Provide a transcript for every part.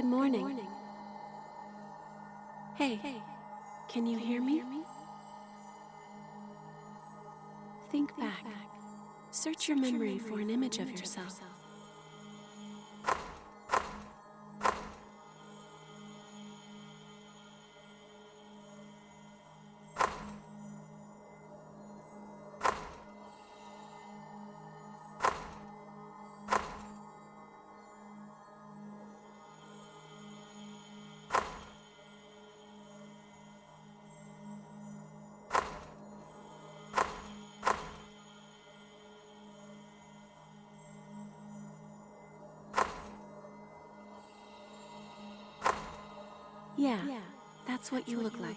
Good morning. Hey, can you hear me? Think back. Search your memory for an image of yourself. Yeah, that's what you look like.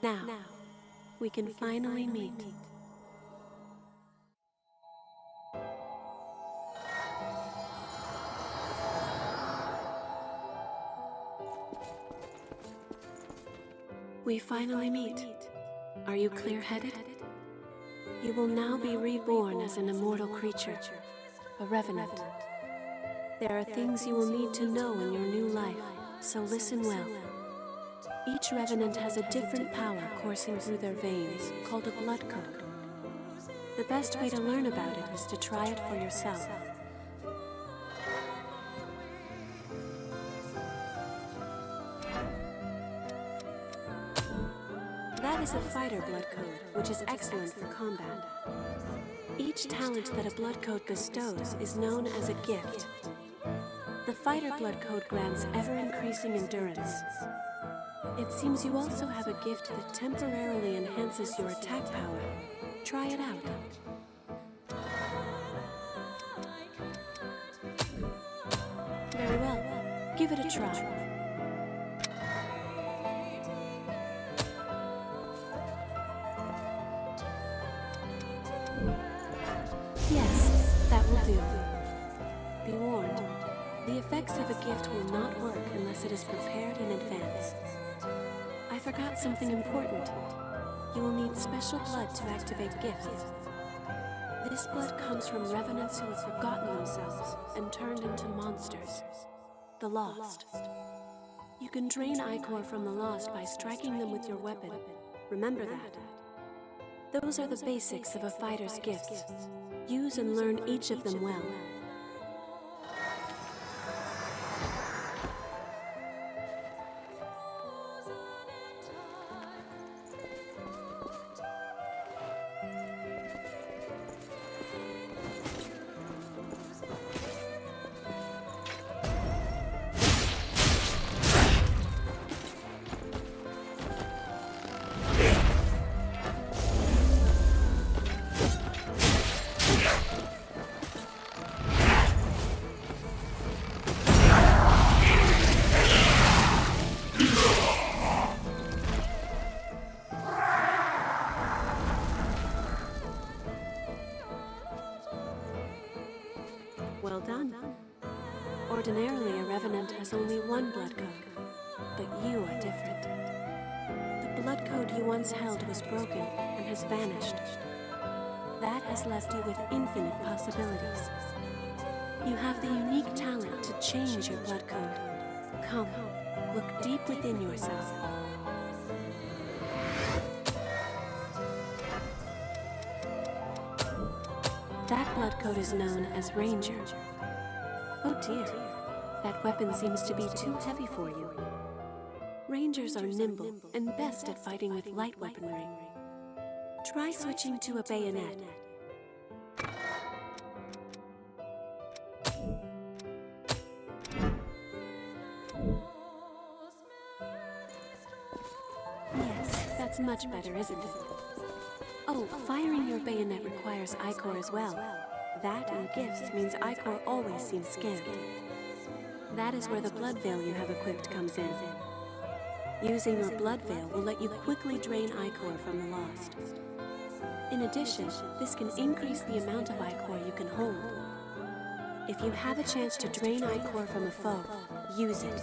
Now, we can finally meet. We finally meet. Are you clear-headed? You will now be reborn as an immortal creature, a Revenant. There are things you will need to know in your new life, so listen well. Each Revenant has a different power coursing through their veins, called a blood code. The best way to learn about it is to try it for yourself. That is a fighter blood code, which is excellent for combat. Each talent that a blood code bestows is known as a gift. The fighter blood code grants ever-increasing endurance. It seems you also have a gift that temporarily enhances your attack power. Try it out. Very well. Give it a try. Yes, that will do. Be warned. The effects of a gift will not work unless it is prepared in advance. I forgot something important. You will need special blood to activate gifts. This blood comes from Revenants who have forgotten themselves and turned into monsters. The Lost. You can drain Ichor from the Lost by striking them with your weapon. Remember that. Those are the basics of a fighter's gifts. Use and learn each of them well. Well done. Ordinarily, a Revenant has only one blood code, but you are different. The blood code you once held was broken and has vanished. That has left you with infinite possibilities. You have the unique talent to change your blood code. Come, look deep within yourself. That blood code is known as Ranger. Oh dear, that weapon seems to be too heavy for you. Rangers are nimble and best at fighting with light weaponry. Try switching to a bayonet. Yes, that's much better, isn't it? Oh, firing your bayonet requires Ichor as well. That and gifts means Ichor always seems scant. That is where the blood veil you have equipped comes in. Using your blood veil will let you quickly drain Ichor from the Lost. In addition, this can increase the amount of Ichor you can hold. If you have a chance to drain Ichor from a foe, use it.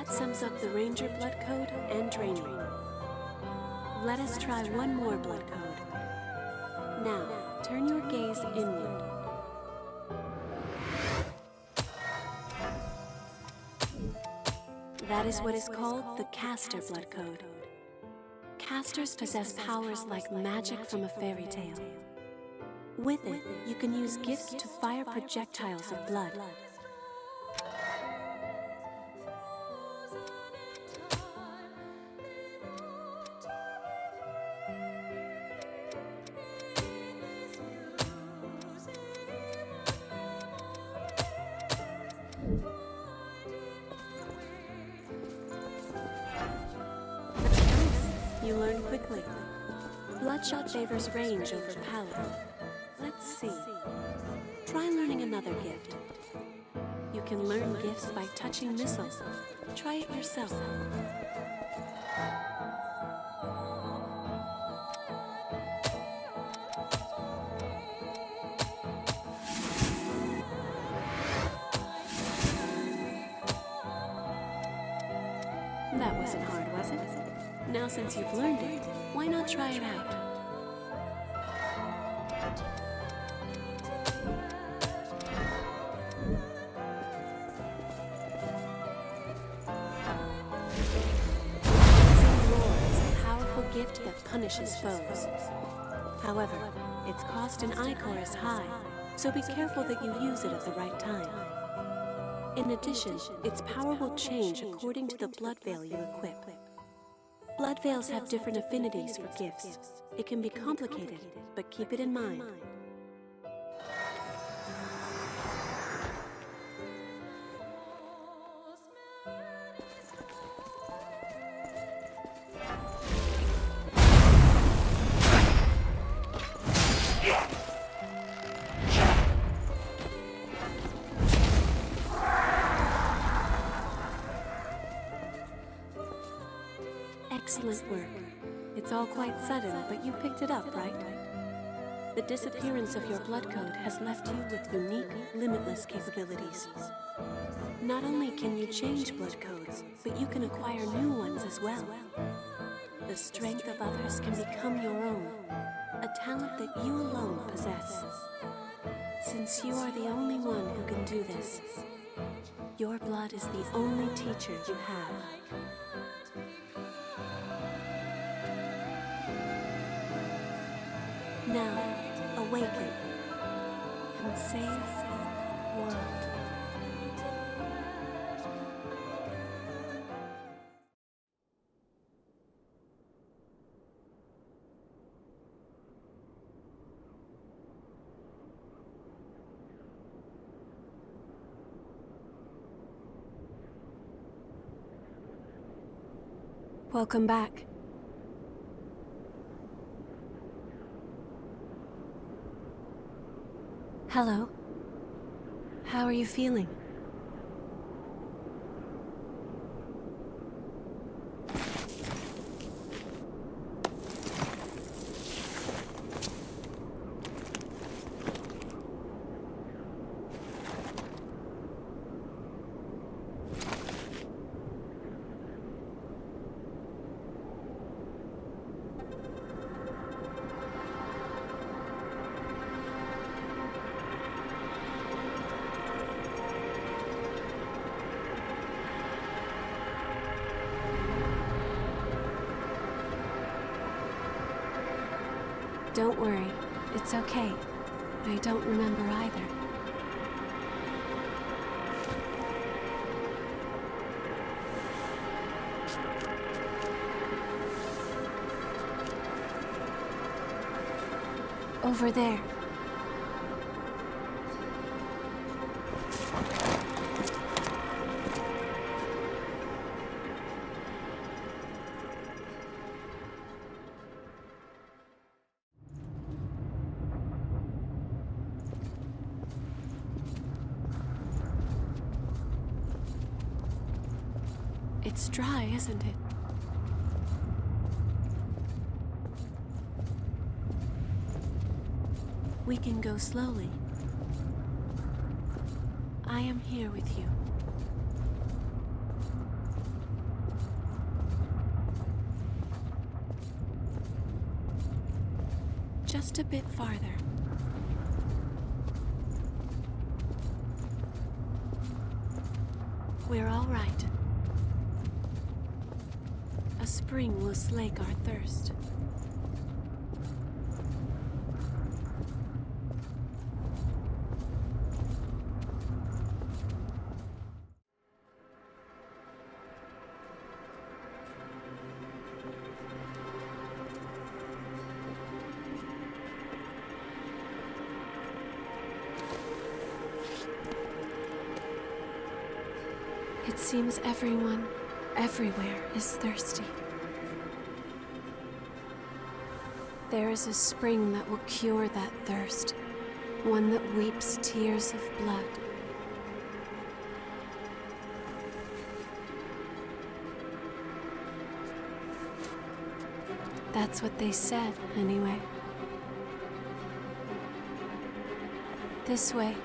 That sums up the Ranger blood code and training. Let us try one more blood code. Now, turn your gaze inward. That is what is called the Caster blood code. Casters possess powers like magic from a fairy tale. With it, you can use gifts to fire projectiles of blood. You learn quickly. Bloodshot favors range over power. Let's see. Try learning another gift. You can learn gifts by touching missiles. Try it yourself. That wasn't hard, was it? Now since you've learned it, why not try it out? Gift that punishes foes. However, its cost in Ichor is high, so be careful that you use it at the right time. In addition, its power will change according to the blood veil you equip. Blood veils have different affinities for gifts. It can be complicated, but keep it in mind. Excellent work. It's all quite sudden, but you picked it up, right? The disappearance of your blood code has left you with unique, limitless capabilities. Not only can you change blood codes, but you can acquire new ones as well. The strength of others can become your own, a talent that you alone possess. Since you are the only one who can do this, your blood is the only teacher you have. Now, awaken and save the world. Welcome back. Hello. How are you feeling? Don't worry, it's okay. I don't remember either. Over there. It's dry, isn't it? We can go slowly. I am here with you. just a bit farther. We're all right. A spring will slake our thirst. It seems everyone, everywhere, is thirsty. There is a spring that will cure that thirst, one that weeps tears of blood. That's what they said, anyway. This way.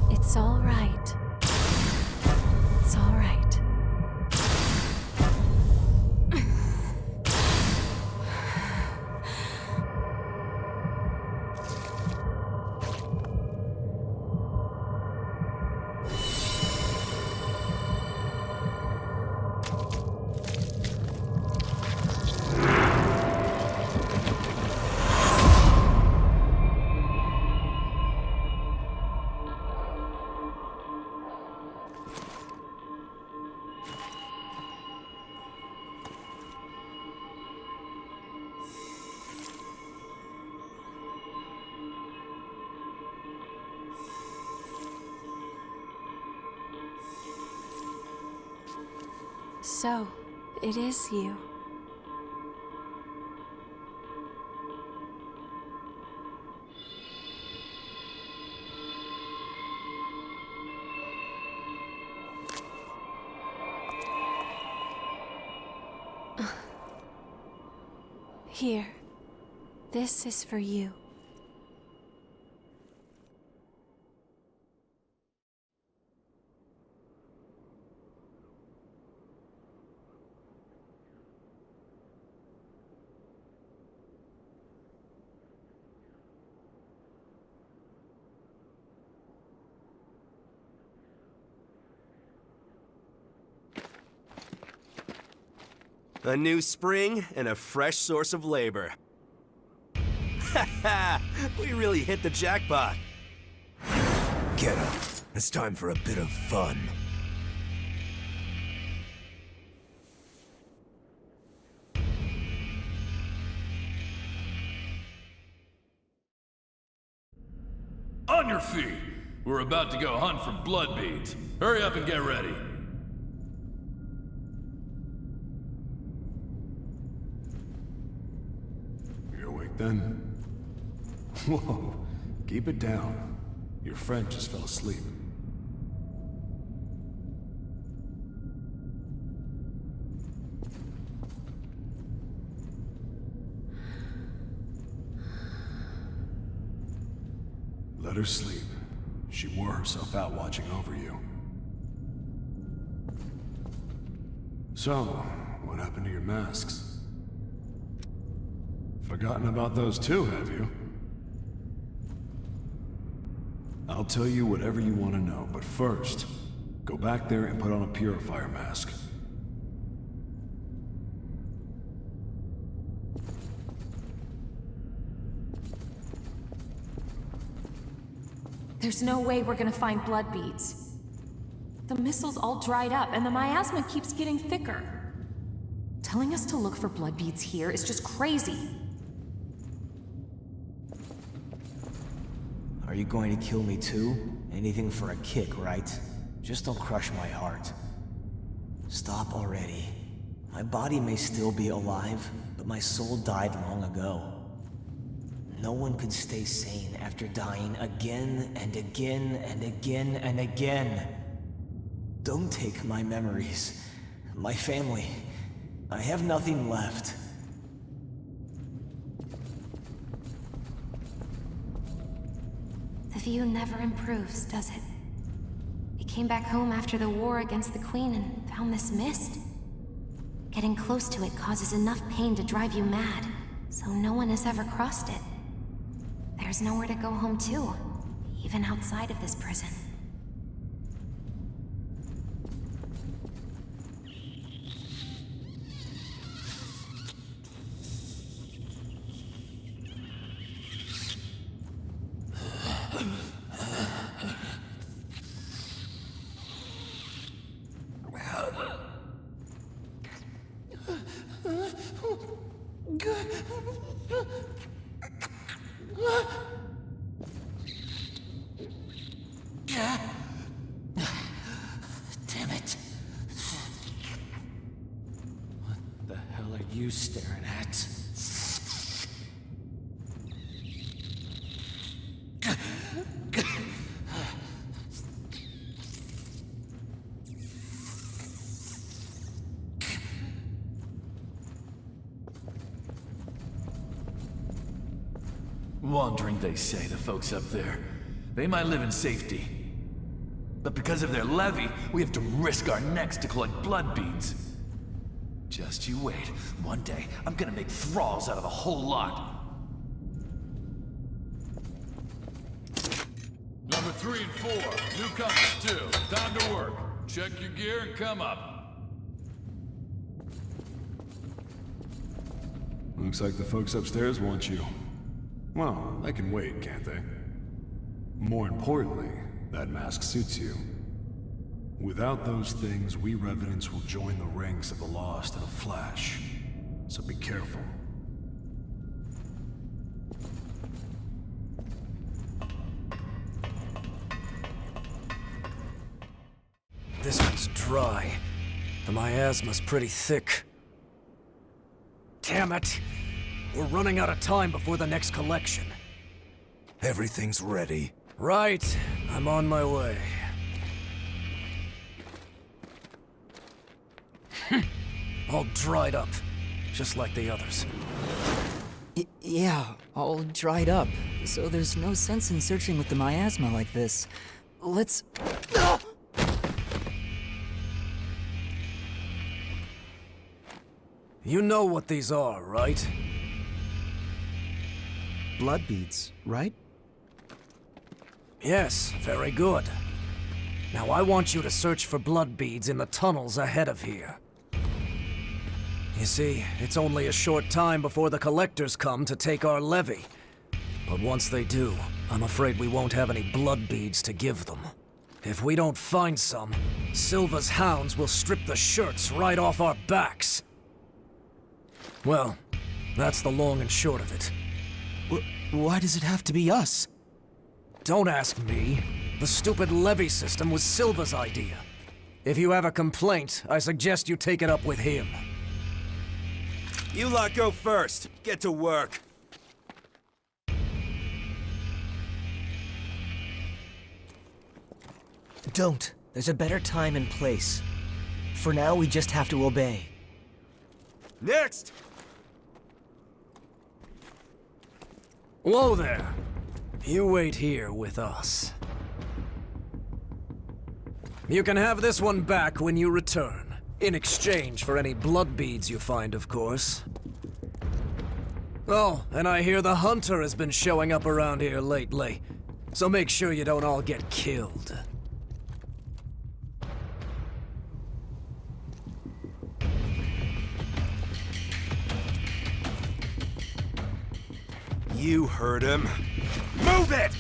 It's all right. It's all right. So, it is you. Here. This is for you. A new spring and a fresh source of labor. Ha ha! We really hit the jackpot. Get up. It's time for a bit of fun. On your feet! We're about to go hunt for blood beads. Hurry up and get ready. You're awake then? Whoa, keep it down. Your friend just fell asleep. Let her sleep. She wore herself out watching over you. So, what happened to your masks? Forgotten about those too, have you? I'll tell you whatever you want to know, but first, go back there and put on a purifier mask. There's no way we're gonna find blood beads. The missile's all dried up, and the miasma keeps getting thicker. Telling us to look for blood beads here is just crazy. Are you going to kill me too? Anything for a kick, right? Just don't crush my heart. Stop already. My body may still be alive, but my soul died long ago. No one could stay sane after dying again and again and again and again. Don't take my memories, my family. I have nothing left. The view never improves, does it? came back home after the war against the Queen and found this mist. Getting close to it causes enough pain to drive you mad, so no one has ever crossed it. There's nowhere to go home to, even outside of this prison. Damn it. What the hell are you staring at? Wandering, they say, the folks up there. They might live in safety. But because of their levy, we have to risk our necks to collect blood beads. Just you wait. One day, I'm gonna make thralls out of the whole lot. Number 3 and 4, newcomers too. Time to work. Check your gear and come up. Looks like the folks upstairs want you. Well, they can wait, can't they? More importantly, that mask suits you. Without those things, we Revenants will join the ranks of the Lost in a flash. So be careful. This one's dry. The miasma's pretty thick. Damn it! We're running out of time before the next collection. Everything's ready. Right. I'm on my way. All dried up, just like the others. Yeah, all dried up. So there's no sense in searching with the miasma like this. Let's... You know what these are, right? Blood beads, right? Yes, very good. Now I want you to search for blood beads in the tunnels ahead of here. You see, it's only a short time before the collectors come to take our levy. But once they do, I'm afraid we won't have any blood beads to give them. If we don't find some, Silva's hounds will strip the shirts right off our backs. Well, that's the long and short of it. Why does it have to be us? Don't ask me. The stupid levy system was Silva's idea. If you have a complaint, I suggest you take it up with him. You lot go first. Get to work. Don't. There's a better time and place. For now, we just have to obey. Next! Whoa there. You wait here with us. You can have this one back when you return. In exchange for any blood beads you find, of course. Oh, and I hear the hunter has been showing up around here lately. So make sure you don't all get killed. You heard him. Move it!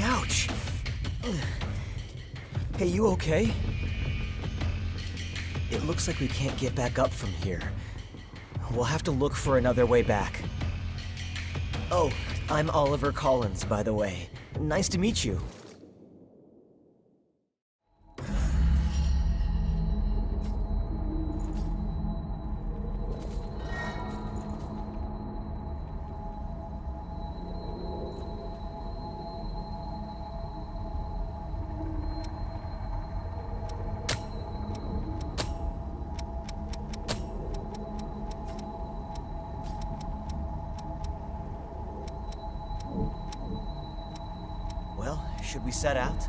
Ouch! Hey, you okay? It looks like we can't get back up from here. We'll have to look for another way back. Oh, I'm Oliver Collins, by the way. Nice to meet you. Well, should we set out?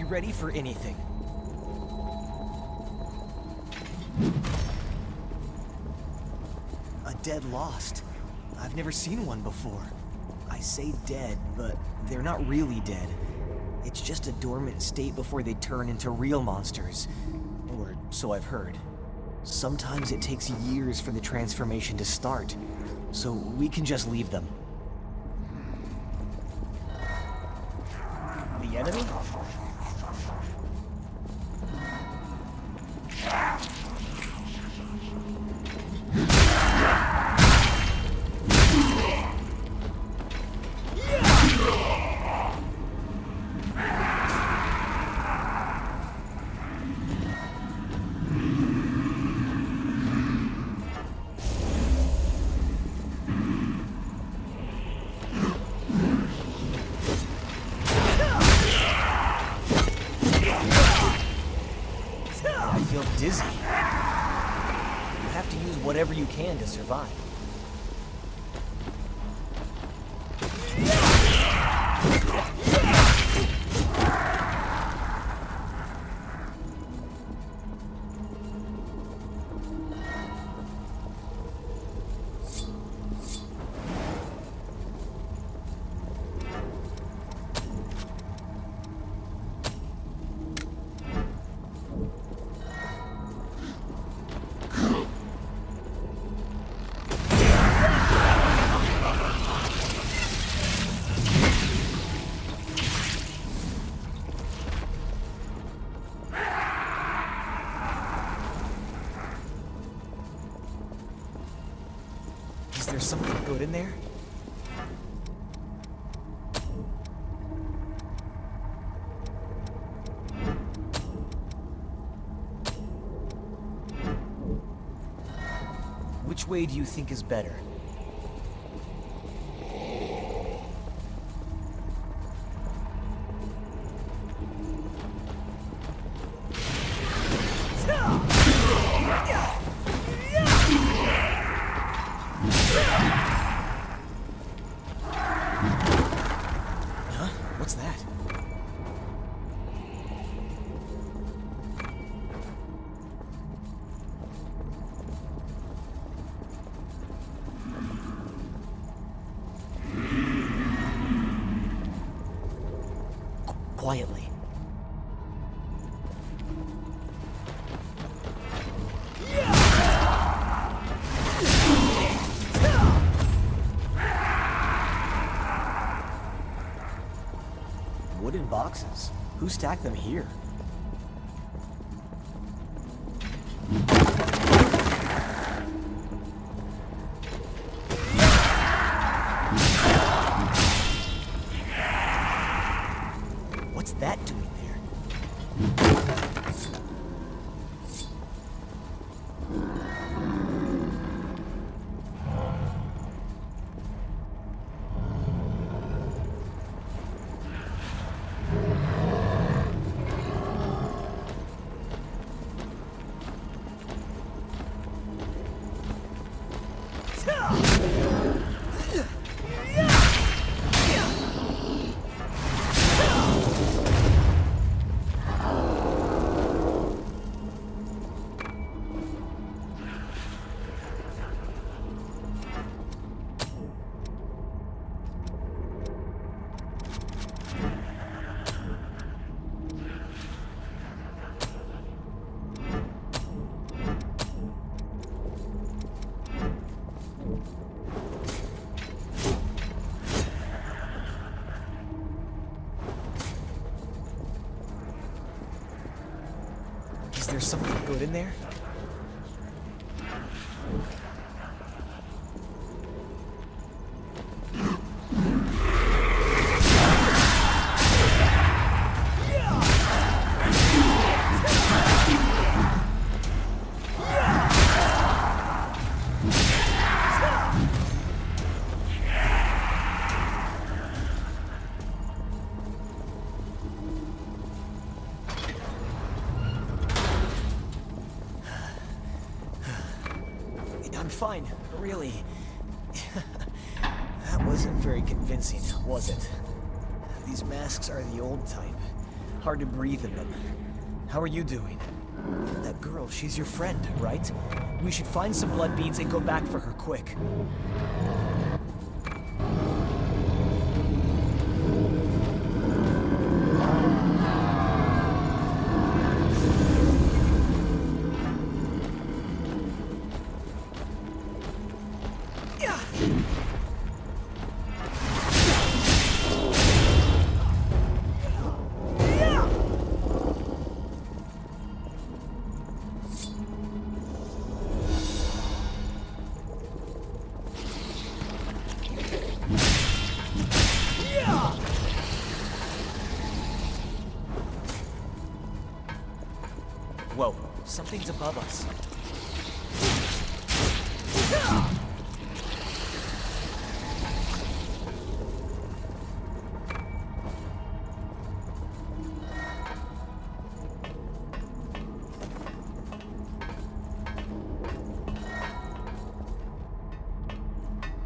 ready for anything. A dead lost. I've never seen one before. I say dead, but they're not really dead. It's just a dormant state before they turn into real monsters. Or so I've heard. Sometimes it takes years for the transformation to start, so we can just leave them. The enemy? Dizzy. You have to use whatever you can to survive. Is there something good in there? Which way do you think is better? What's that? Quietly. Wooden boxes. Who stacked them here? What's that doing there? Is there something good in there? I'm fine, really. That wasn't very convincing, was it? These masks are the old type. Hard to breathe in them. How are you doing? That girl, she's your friend, right? We should find some blood beads and go back for her quick. Whoa, something's above us.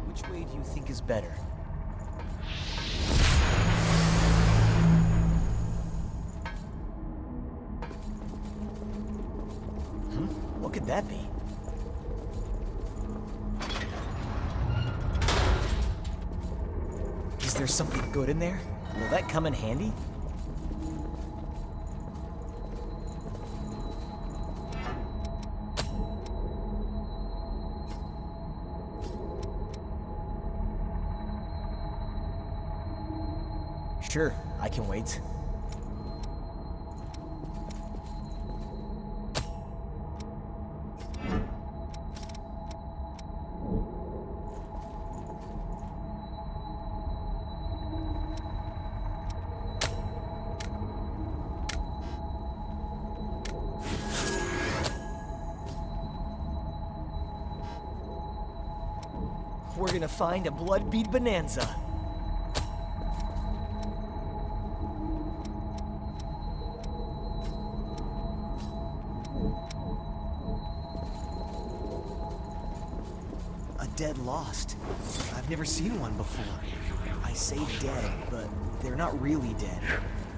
Which way do you think is better? What could that be? Is there something good in there? Will that come in handy? Sure, I can wait. We're gonna find a blood bead bonanza. A dead lost. I've never seen one before. I say dead, but they're not really dead.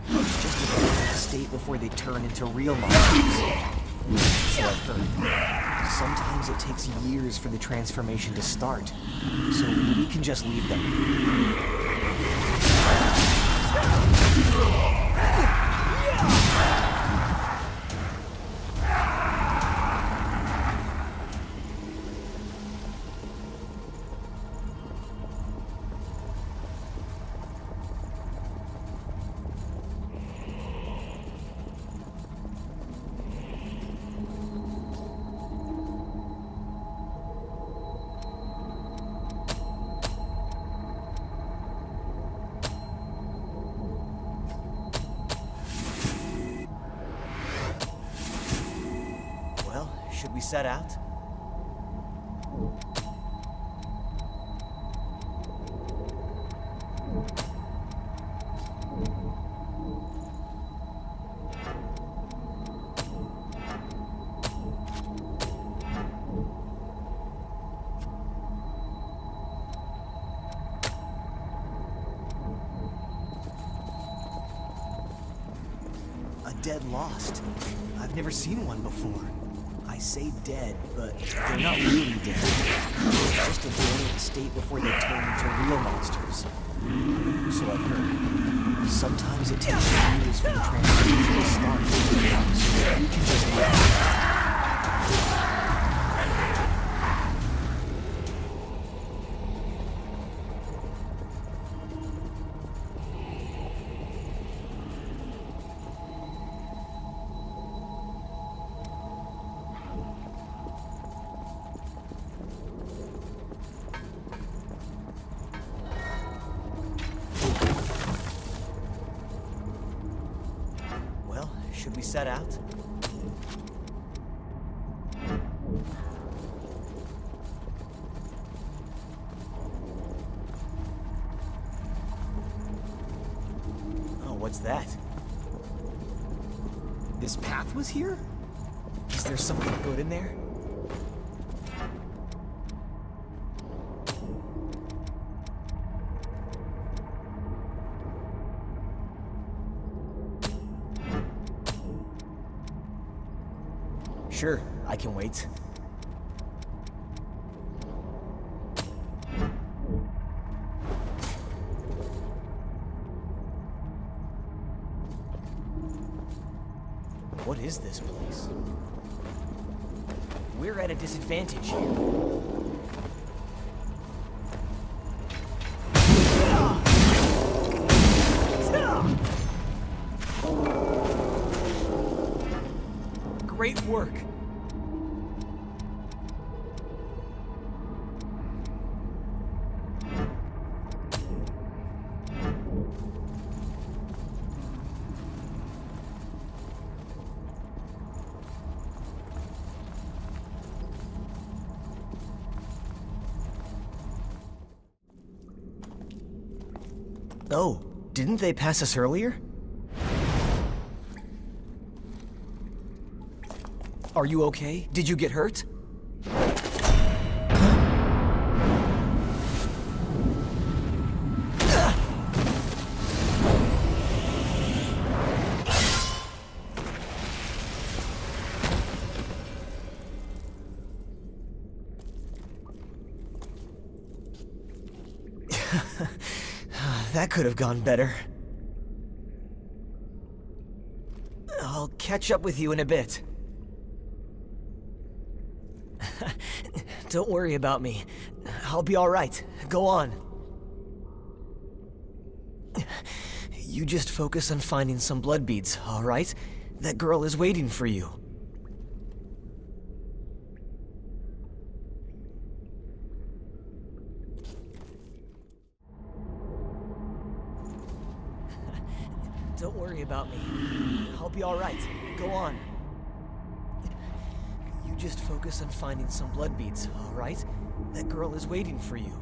It's just a dead state before they turn into real monsters. So I've heard. Sometimes it takes years for the transformation to start, so we can just leave them. Should we set out? A dead lost. I've never seen one before. I say dead, but they're not really dead. It's just a dormant state before they turn into real monsters. So I've heard. Sometimes it takes years for the transformation to start. So you can just wait. Should we set out? Oh, what's that? This path was here? Is there something good in there? Sure, I can wait. What is this place? We're at a disadvantage here. Great work. Oh, didn't they pass us earlier? Are you okay? Did you get hurt? That could have gone better. I'll catch up with you in a bit. Don't worry about me. I'll be all right. Go on. You just focus on finding some blood beads, all right? That girl is waiting for you. Don't worry about me. I'll be all right. Go on. You just focus on finding some blood beads, all right? That girl is waiting for you.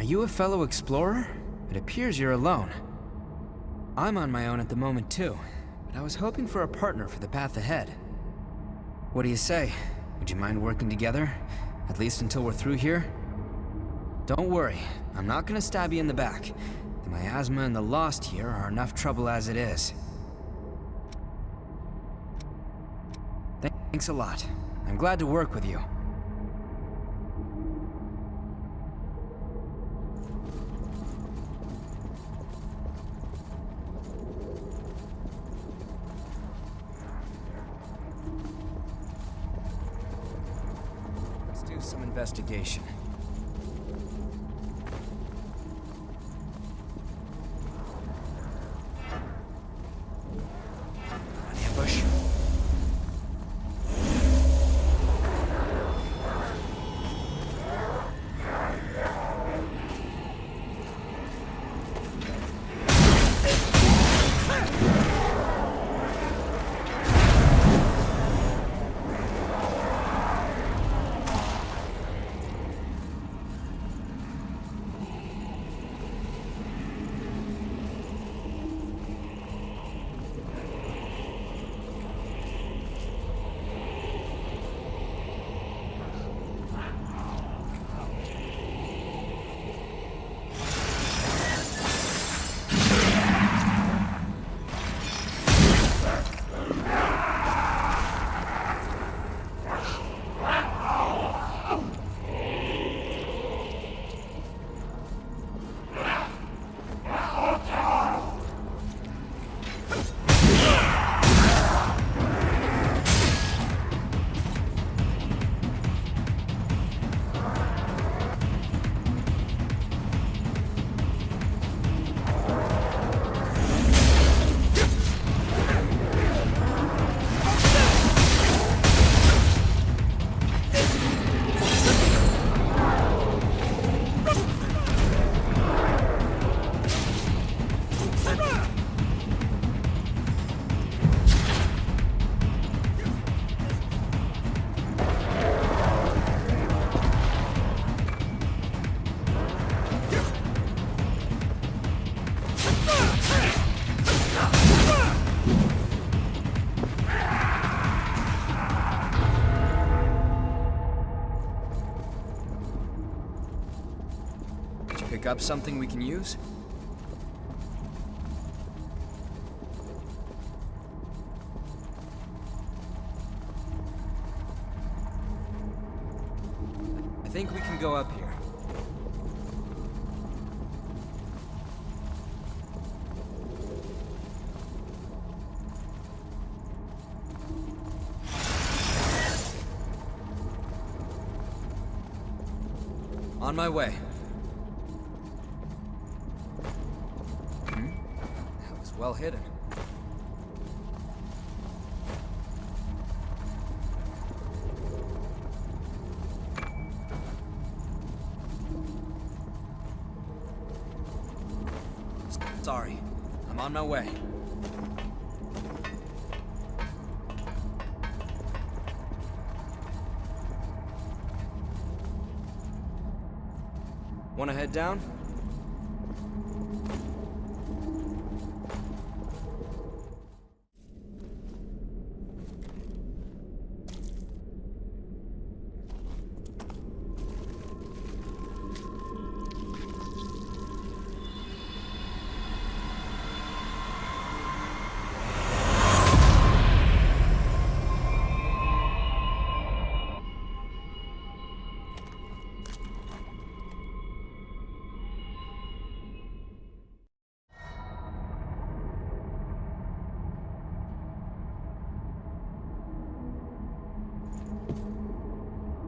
you a fellow explorer? It appears you're alone. I'm on my own at the moment too, but I was hoping for a partner for the path ahead. What do you say? Would you mind working together? At least until we're through here? Don't worry, I'm not gonna stab you in the back. The miasma and the Lost here are enough trouble as it is. Thanks a lot. I'm glad to work with you. Let's do some investigation. An ambush. Pick up something we can use? I think we can go up here. On my way. That was well hidden. Sorry, I'm on my way. Wanna head down?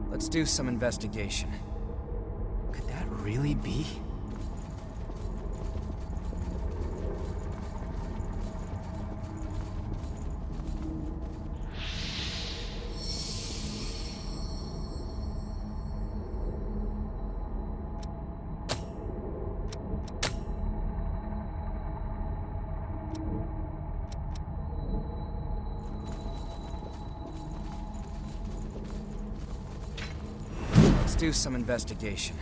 Let's do some investigation. Could that really be? Do some investigation.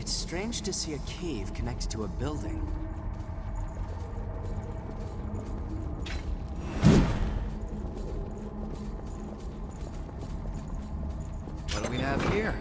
It's strange to see a cave connected to a building. What do we have here?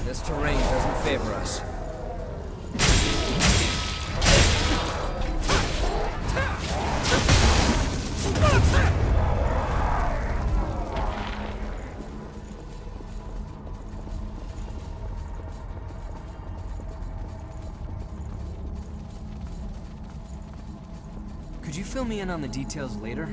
This terrain doesn't favor us. Could you fill me in on the details later?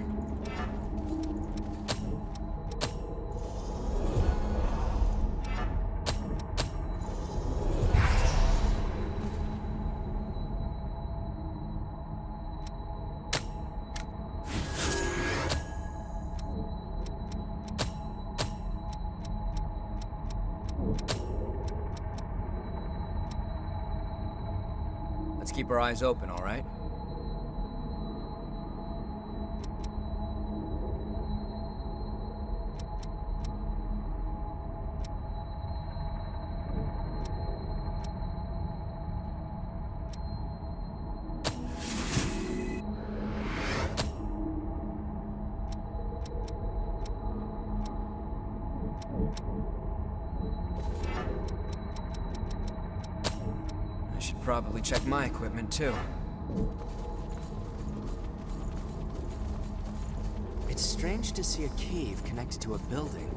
Let's keep our eyes open, all right? I should probably check my equipment, too. It's strange to see a cave connected to a building.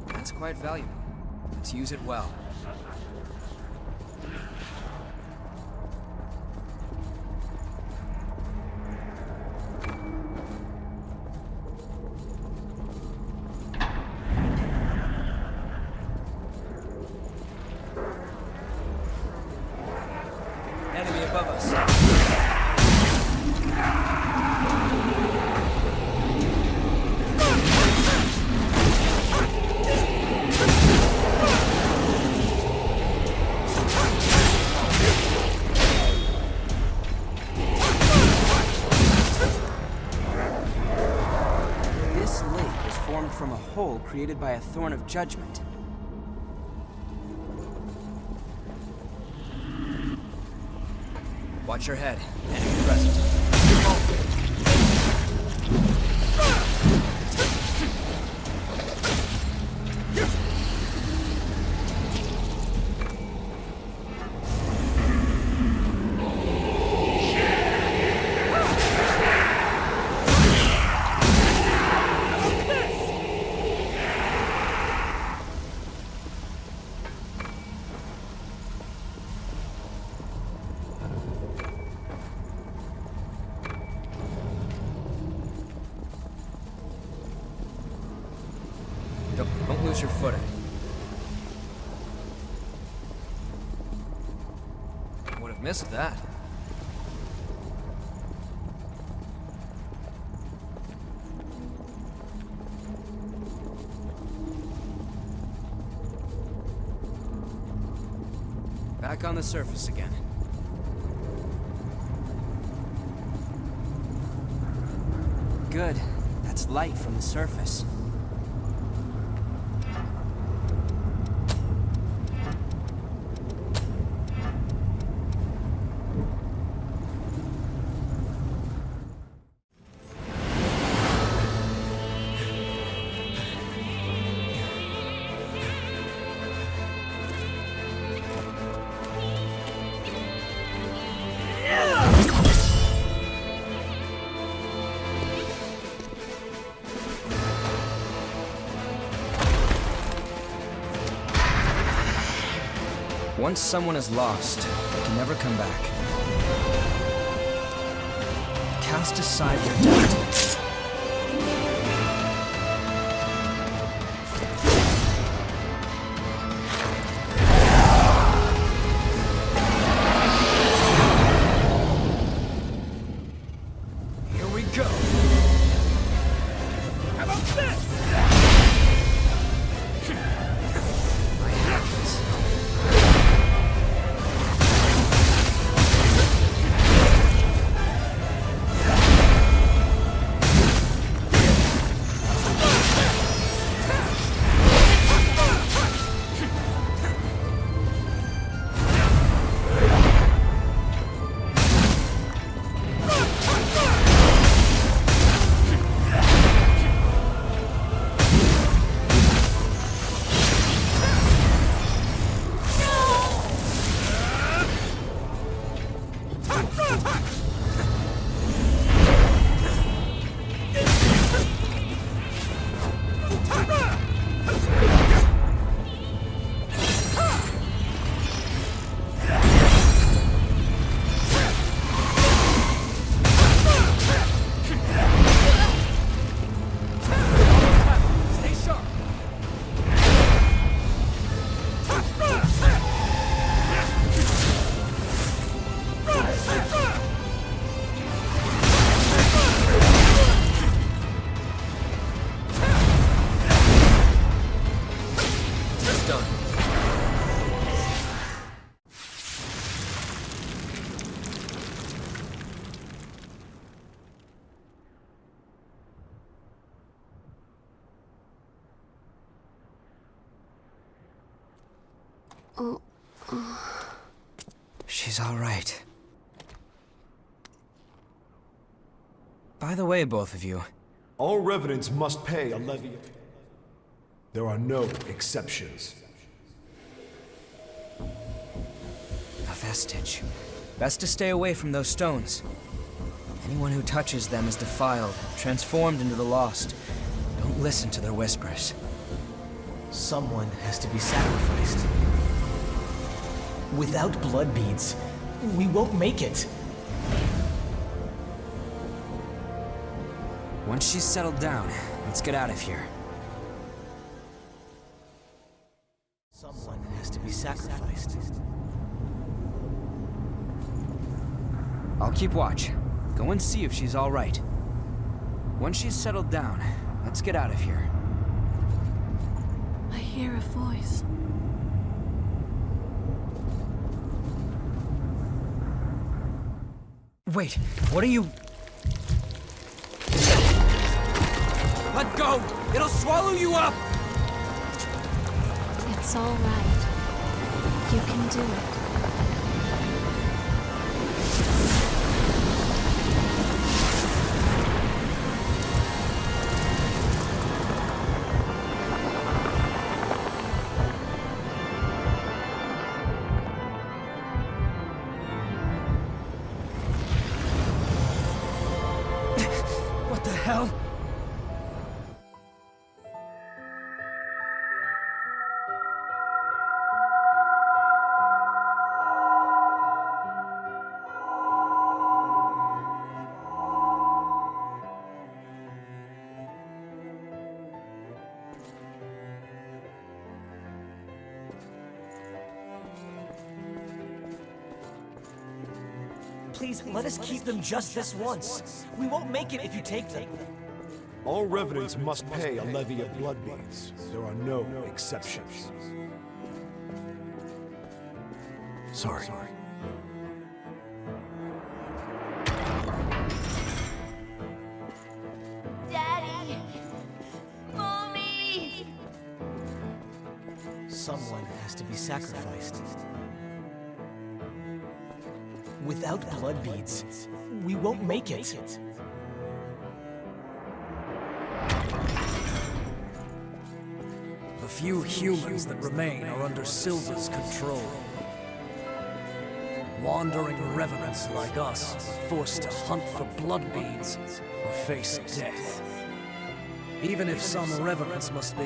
That's quite valuable. Let's use it well. Enemy above us. From a hole created by a Thorn of Judgment. Watch your head. Enemy present. Don't lose your footing. Would have missed that. Back on the surface again. Good. That's light from the surface. Once someone is lost, they can never come back. Cast aside their doubt. Here we go. How about this? I have this. She's all right. By the way, both of you, All Revenants must pay a levy. There are no exceptions. a vestige. Best to stay away from those stones. Anyone who touches them is defiled, transformed into the lost. Don't listen to their whispers. Someone has to be sacrificed. Without blood beads, we won't make it. Once she's settled down, let's get out of here. Someone has to be sacrificed. I'll keep watch. Go and see if she's all right. Once she's settled down, let's get out of here. I hear a voice. Wait, what are you... Let go! It'll swallow you up! It's all right. You can do it. What the hell? Please, let us keep them just this once. We won't make it if you take them. All Revenants must pay a levy of blood beads. There are no exceptions. Sorry. Daddy! Mommy! Someone has to be sacrificed. Without blood beads, we won't make it. The few humans that remain are under Silver's control. Wandering revenants like us are forced to hunt for blood beads or face death. Even if some revenants must be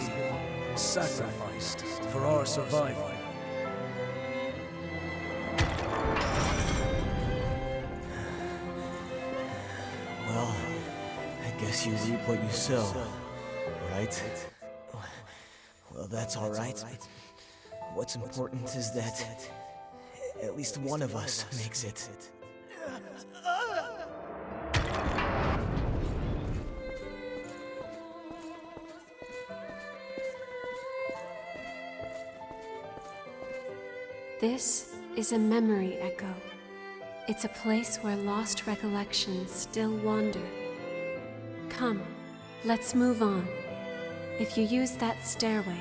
sacrificed for our survival. guess you reap what you sow, right? Well, that's alright. What's important is that at least one of us makes it. This is a memory echo. It's a place where lost recollections still wander. Come, let's move on. If you use that stairway,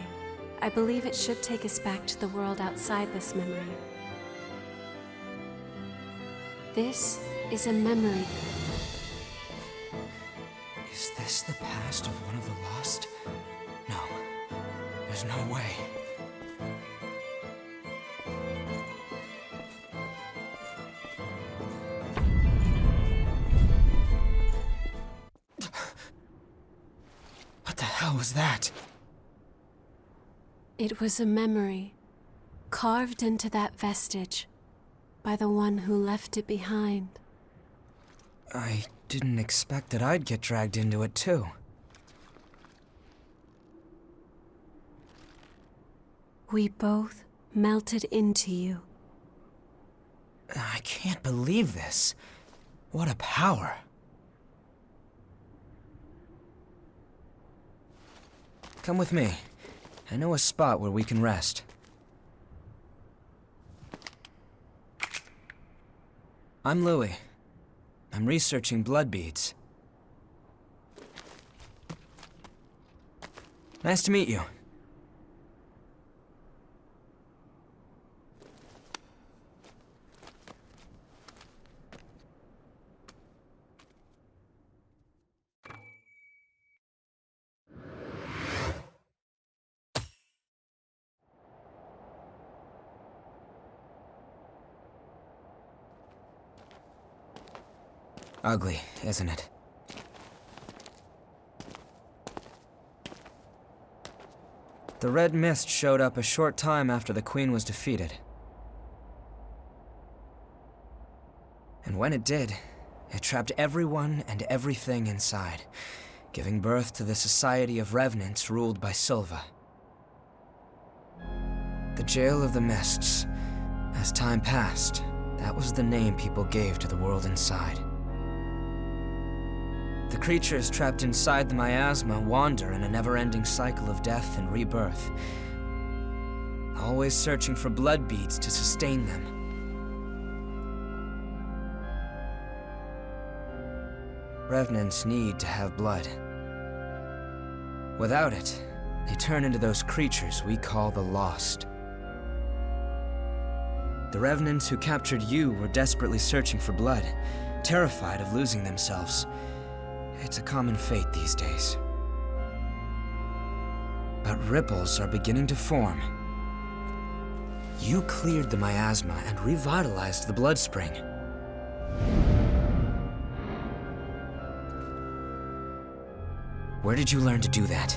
I believe it should take us back to the world outside this memory. This is a memory. Is this the past of one of the lost? No, there's no way. What the hell was that? It was a memory, carved into that vestige by the one who left it behind. I didn't expect that I'd get dragged into it too. We both melted into you. I can't believe this. What a power. Come with me. I know a spot where we can rest. I'm Louie. I'm researching blood beads. Nice to meet you. Ugly, isn't it? The red mist showed up a short time after the Queen was defeated. And when it did, it trapped everyone and everything inside, giving birth to the Society of Revenants ruled by Silva. The Jail of the Mists. As time passed, that was the name people gave to the world inside. The creatures trapped inside the miasma wander in a never-ending cycle of death and rebirth, always searching for blood beads to sustain them. Revenants need to have blood. Without it, they turn into those creatures we call the Lost. The Revenants who captured you were desperately searching for blood, terrified of losing themselves. It's a common fate these days. But ripples are beginning to form. You cleared the miasma and revitalized the blood spring. Where did you learn to do that?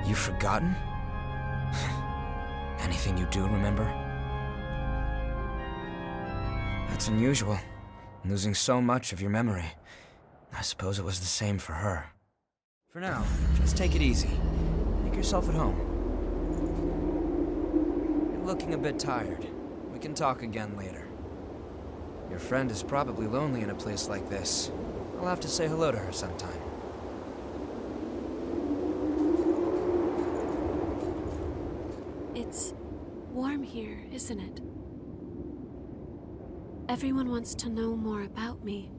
You've forgotten? Anything you do remember? That's unusual, losing so much of your memory. I suppose it was the same for her. For now, just take it easy. Make yourself at home. You're looking a bit tired. We can talk again later. Your friend is probably lonely in a place like this. I'll have to say hello to her sometime. It's warm here, isn't it? Everyone wants to know more about me,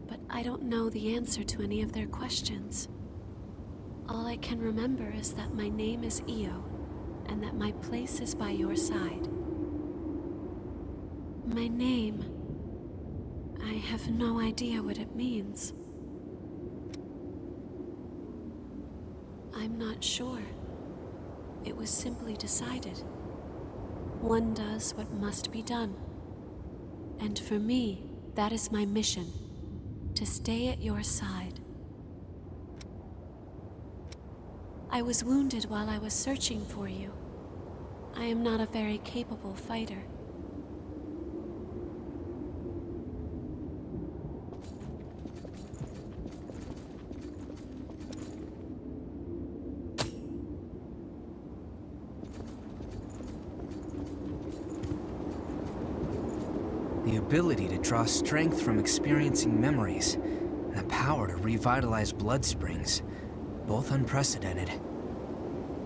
but I don't know the answer to any of their questions. All I can remember is that my name is Io, and that my place is by your side. My name... I have no idea what it means. I'm not sure. It was simply decided. One does what must be done. And for me, that is my mission, to stay at your side. I was wounded while I was searching for you. I am not a very capable fighter. The ability to draw strength from experiencing memories, and the power to revitalize blood springs. Both unprecedented.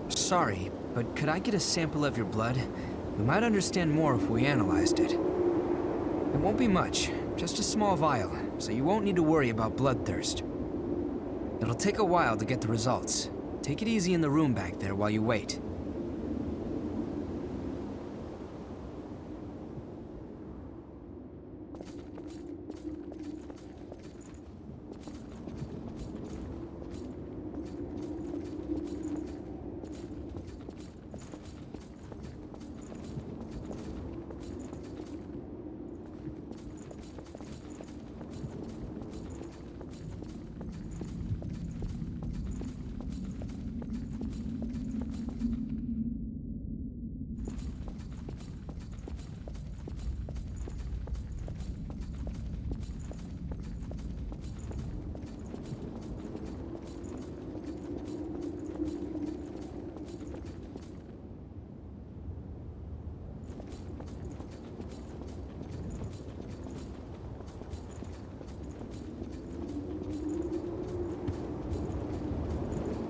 Sorry, but could I get a sample of your blood? We might understand more if we analyzed it. It won't be much, just a small vial, so you won't need to worry about bloodthirst. It'll take a while to get the results. Take it easy in the room back there while you wait.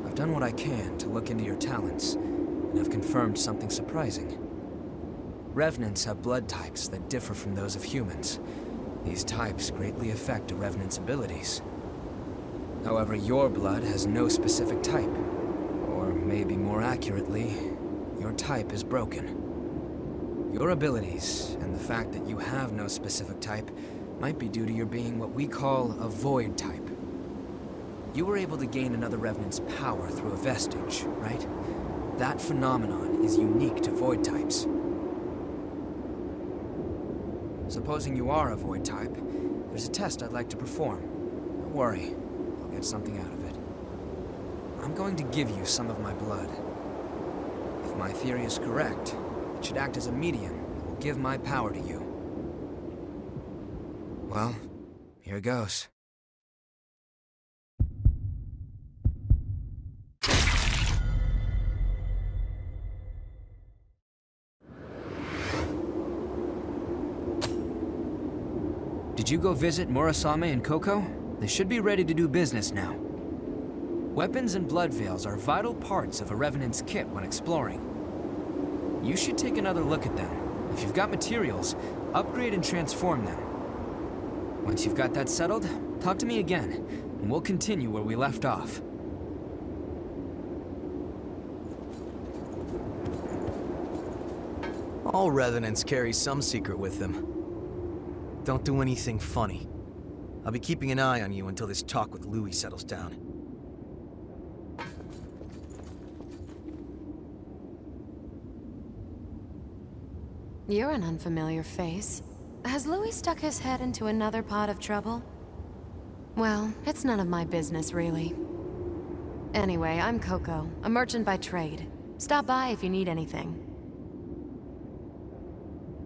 I've done what I can to look into your talents, and I've confirmed something surprising. Revenants have blood types that differ from those of humans. These types greatly affect a Revenant's abilities. However, your blood has no specific type. Or maybe more accurately, your type is broken. Your abilities, and the fact that you have no specific type, might be due to your being what we call a void type. You were able to gain another Revenant's power through a vestige, right? That phenomenon is unique to void types. Supposing you are a void type, there's a test I'd like to perform. Don't worry, I'll get something out of it. I'm going to give you some of my blood. If my theory is correct, it should act as a medium that will give my power to you. Well, here goes. Did you go visit Murasame and Koko? They should be ready to do business now. Weapons and blood veils are vital parts of a Revenant's kit when exploring. You should take another look at them. If you've got materials, upgrade and transform them. Once you've got that settled, talk to me again, and we'll continue where we left off. All Revenants carry some secret with them. Don't do anything funny. I'll be keeping an eye on you until this talk with Louie settles down. You're an unfamiliar face. Has Louie stuck his head into another pot of trouble? Well, it's none of my business, really. Anyway, I'm Koko, a merchant by trade. Stop by if you need anything.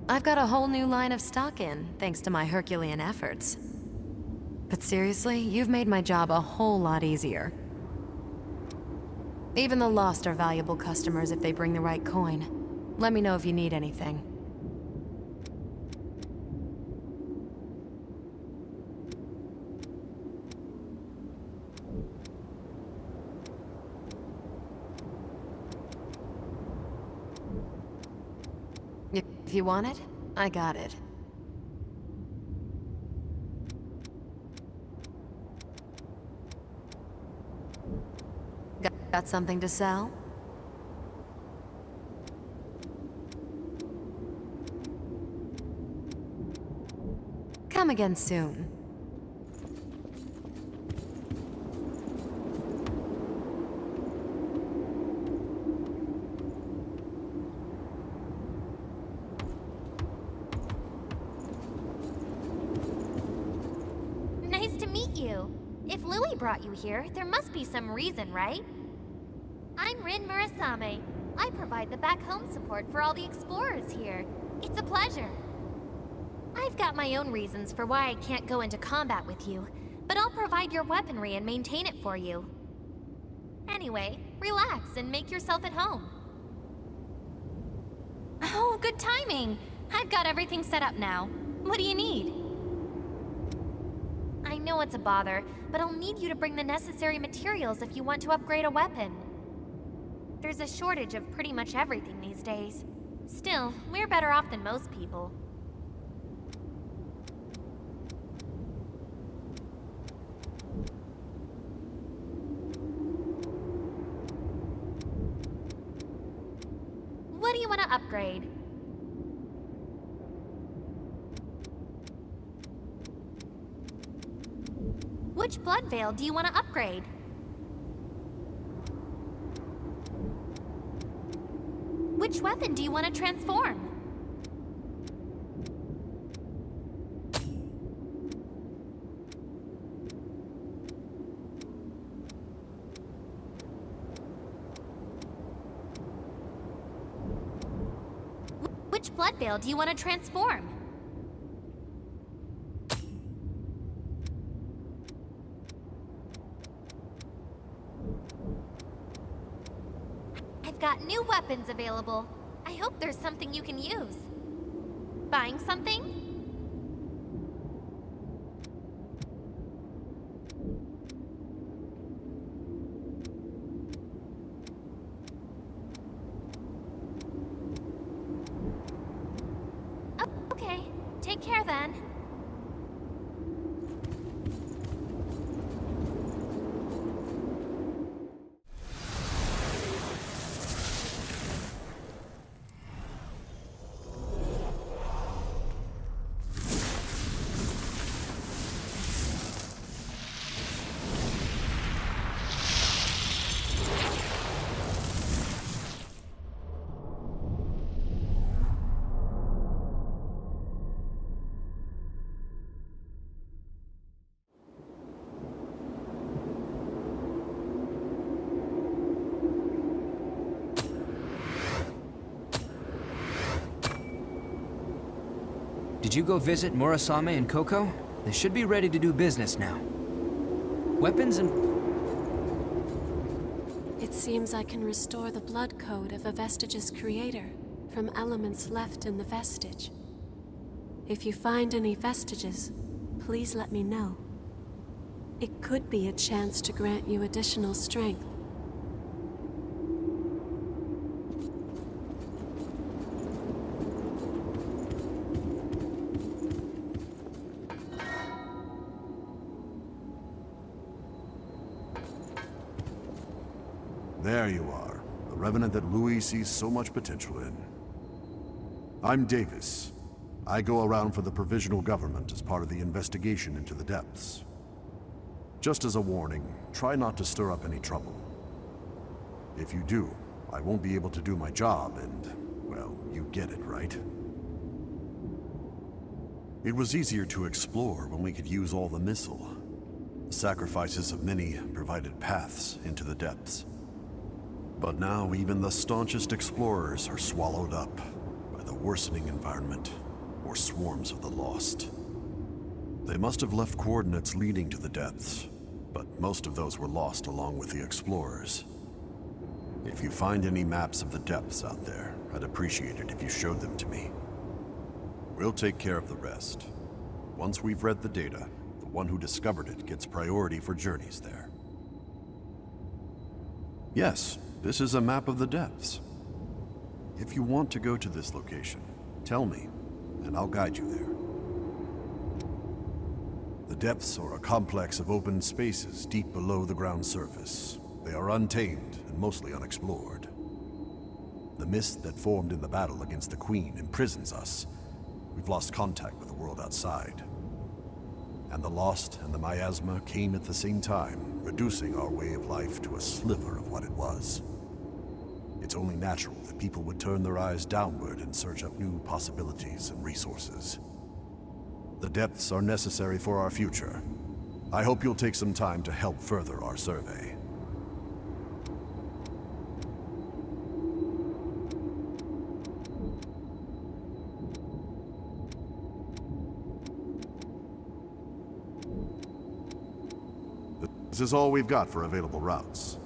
I've got a whole new line of stock in, thanks to my Herculean efforts. But seriously, you've made my job a whole lot easier. Even the lost are valuable customers if they bring the right coin. Let me know if you need anything. If you want it, I got it. Got something to sell? Come again soon. If Louie brought you here, there must be some reason, right? I'm Rin Murasame. I provide the back home support for all the explorers here. It's a pleasure. I've got my own reasons for why I can't go into combat with you, but I'll provide your weaponry and maintain it for you. Anyway, relax and make yourself at home. Oh, good timing! I've got everything set up now. What do you need? I know it's a bother, but I'll need you to bring the necessary materials if you want to upgrade a weapon. There's a shortage of pretty much everything these days. Still, we're better off than most people. What do you want to upgrade? Which blood veil do you want to upgrade? Which weapon do you want to transform? Which blood veil do you want to transform? I've got new weapons available. I hope there's something you can use. Buying something? Oh, okay. Take care then. Did you go visit Murasame and Coco? They should be ready to do business now. Weapons and... It seems I can restore the blood code of a vestige's creator from elements left in the vestige. If you find any vestiges, please let me know. It could be a chance to grant you additional strength. There you are, the Revenant that Louie sees so much potential in. I'm Davis. I go around for the Provisional Government as part of the investigation into the depths. Just as a warning, try not to stir up any trouble. If you do, I won't be able to do my job and, well, you get it, right? It was easier to explore when we could use all the missile. The sacrifices of many provided paths into the depths. But now even the staunchest explorers are swallowed up by the worsening environment or swarms of the lost. They must have left coordinates leading to the depths, but most of those were lost along with the explorers. If you find any maps of the depths out there, I'd appreciate it if you showed them to me. We'll take care of the rest. Once we've read the data, the one who discovered it gets priority for journeys there. Yes, this is a map of the depths. If you want to go to this location, tell me, and I'll guide you there. The depths are a complex of open spaces deep below the ground surface. They are untamed and mostly unexplored. The mist that formed in the battle against the Queen imprisons us. We've lost contact with the world outside. And the Lost and the miasma came at the same time, reducing our way of life to a sliver of what it was. It's only natural that people would turn their eyes downward and search up new possibilities and resources. The depths are necessary for our future. I hope you'll take some time to help further our survey. This is all we've got for available routes.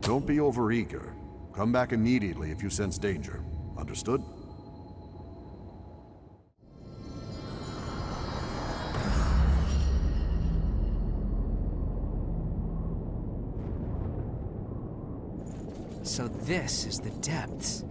Don't be overeager. Come back immediately if you sense danger. Understood? So this is the depths.